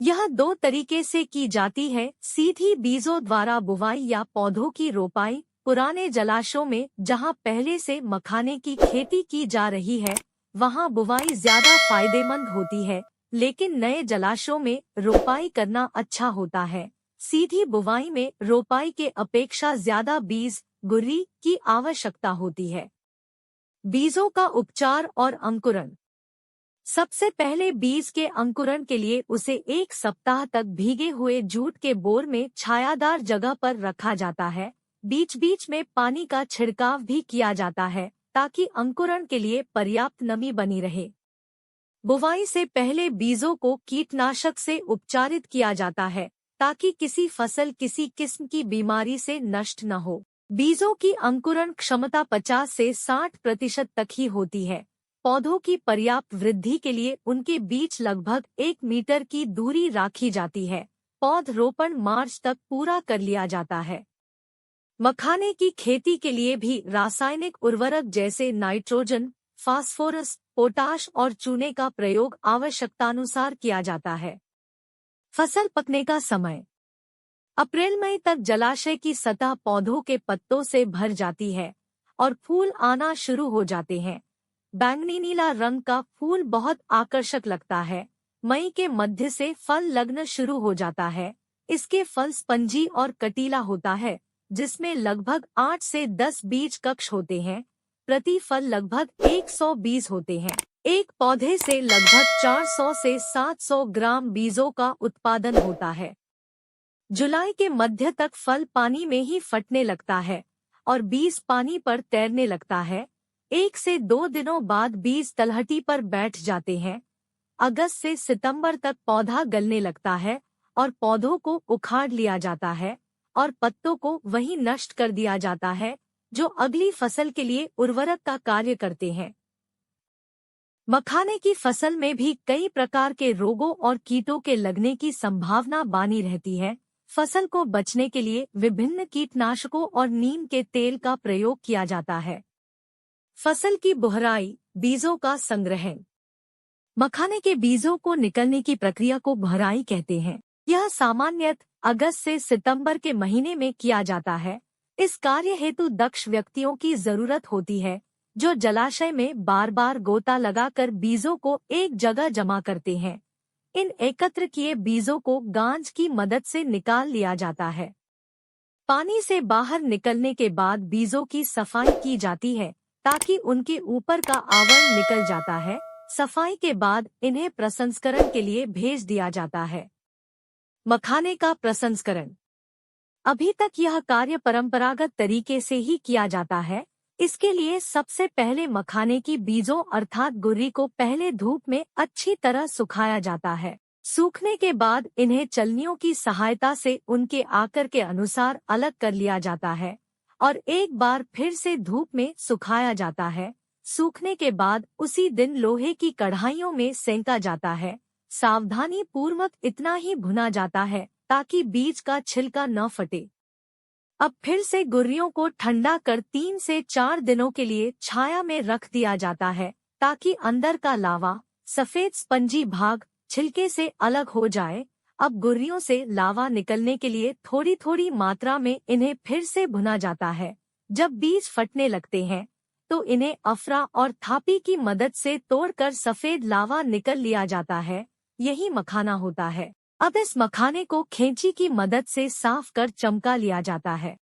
यह दो तरीके से की जाती है, सीधी बीजों द्वारा बुवाई या पौधों की रोपाई। पुराने जलाशयों में जहां पहले से मखाने की खेती की जा रही है, वहां बुवाई ज्यादा फायदेमंद होती है, लेकिन नए जलाशयों में रोपाई करना अच्छा होता है। सीधी बुवाई में रोपाई के अपेक्षा ज्यादा बीज गुर्री की आवश्यकता होती है। बीजों का उपचार और अंकुरण। सबसे पहले बीज के अंकुरण के लिए उसे 1 सप्ताह तक भीगे हुए जूट के बोर में छायादार जगह पर रखा जाता है। बीच बीच में पानी का छिड़काव भी किया जाता है ताकि अंकुरण के लिए पर्याप्त नमी बनी रहे। बुवाई से पहले बीजों को कीटनाशक से उपचारित किया जाता है ताकि किसी फसल किसी किस्म की बीमारी से नष्ट न हो। बीजों की अंकुरण क्षमता 50 से 60% तक ही होती है। पौधों की पर्याप्त वृद्धि के लिए उनके बीच लगभग 1 मीटर की दूरी रखी जाती है। पौधरोपण मार्च तक पूरा कर लिया जाता है। मखाने की खेती के लिए भी रासायनिक उर्वरक जैसे नाइट्रोजन, फास्फोरस, पोटाश और चूने का प्रयोग आवश्यकतानुसार किया जाता है। फसल पकने का समय। अप्रैल मई तक जलाशय की सतह पौधों के पत्तों से भर जाती है और फूल आना शुरू हो जाते हैं। बैंगनी नीला रंग का फूल बहुत आकर्षक लगता है। मई के मध्य से फल लगना शुरू हो जाता है। इसके फल स्पंजी और कटीला होता है, जिसमें लगभग 8 से 10 बीज कक्ष होते हैं। प्रति फल लगभग 100 बीज होते हैं। एक पौधे से लगभग 400 से 700 ग्राम बीजों का उत्पादन होता है। जुलाई के मध्य तक फल पानी में ही फटने लगता है और बीज पानी पर तैरने लगता है। 1 से 2 दिनों बाद बीज तलहटी पर बैठ जाते हैं। अगस्त से सितंबर तक पौधा गलने लगता है और पौधों को उखाड़ लिया जाता है और पत्तों को वहीं नष्ट कर दिया जाता है, जो अगली फसल के लिए उर्वरक का कार्य करते हैं। मखाने की फसल में भी कई प्रकार के रोगों और कीटों के लगने की संभावना बनी रहती है। फसल को बचने के लिए विभिन्न कीटनाशकों और नीम के तेल का प्रयोग किया जाता है। फसल की बुहराई, बीजों का संग्रहण। मखाने के बीजों को निकलने की प्रक्रिया को बुहराई कहते हैं। यह सामान्यतः अगस्त से सितंबर के महीने में किया जाता है। इस कार्य हेतु दक्ष व्यक्तियों की जरूरत होती है, जो जलाशय में बार बार गोता लगाकर बीजों को एक जगह जमा करते हैं। इन एकत्र किए बीजों को गांज की मदद से निकाल लिया जाता है। पानी से बाहर निकलने के बाद बीजों की सफाई की जाती है ताकि उनके ऊपर का आवरण निकल जाता है। सफाई के बाद इन्हें प्रसंस्करण के लिए भेज दिया जाता है। मखाने का प्रसंस्करण। अभी तक यह कार्य परंपरागत तरीके से ही किया जाता है। इसके लिए सबसे पहले मखाने की बीजों अर्थात गुर्री को पहले धूप में अच्छी तरह सुखाया जाता है। सूखने के बाद इन्हें चलनियों की सहायता से उनके आकार के अनुसार अलग कर लिया जाता है और एक बार फिर से धूप में सुखाया जाता है। सूखने के बाद उसी दिन लोहे की कढ़ाइयों में सेंका जाता है। सावधानी पूर्वक इतना ही भुना जाता है ताकि बीज का छिलका न फटे। अब फिर से गुर्रियों को ठंडा कर 3 से 4 दिनों के लिए छाया में रख दिया जाता है ताकि अंदर का लावा, सफेद स्पंजी भाग छिलके से अलग हो जाए। अब गुर्रियों से लावा निकलने के लिए थोड़ी थोड़ी मात्रा में इन्हें फिर से भुना जाता है। जब बीज फटने लगते हैं तो इन्हें अफरा और थापी की मदद से तोड़कर सफेद लावा निकल लिया जाता है। यही मखाना होता है। अब इस मखाने को खैंची की मदद से साफ कर चमका लिया जाता है।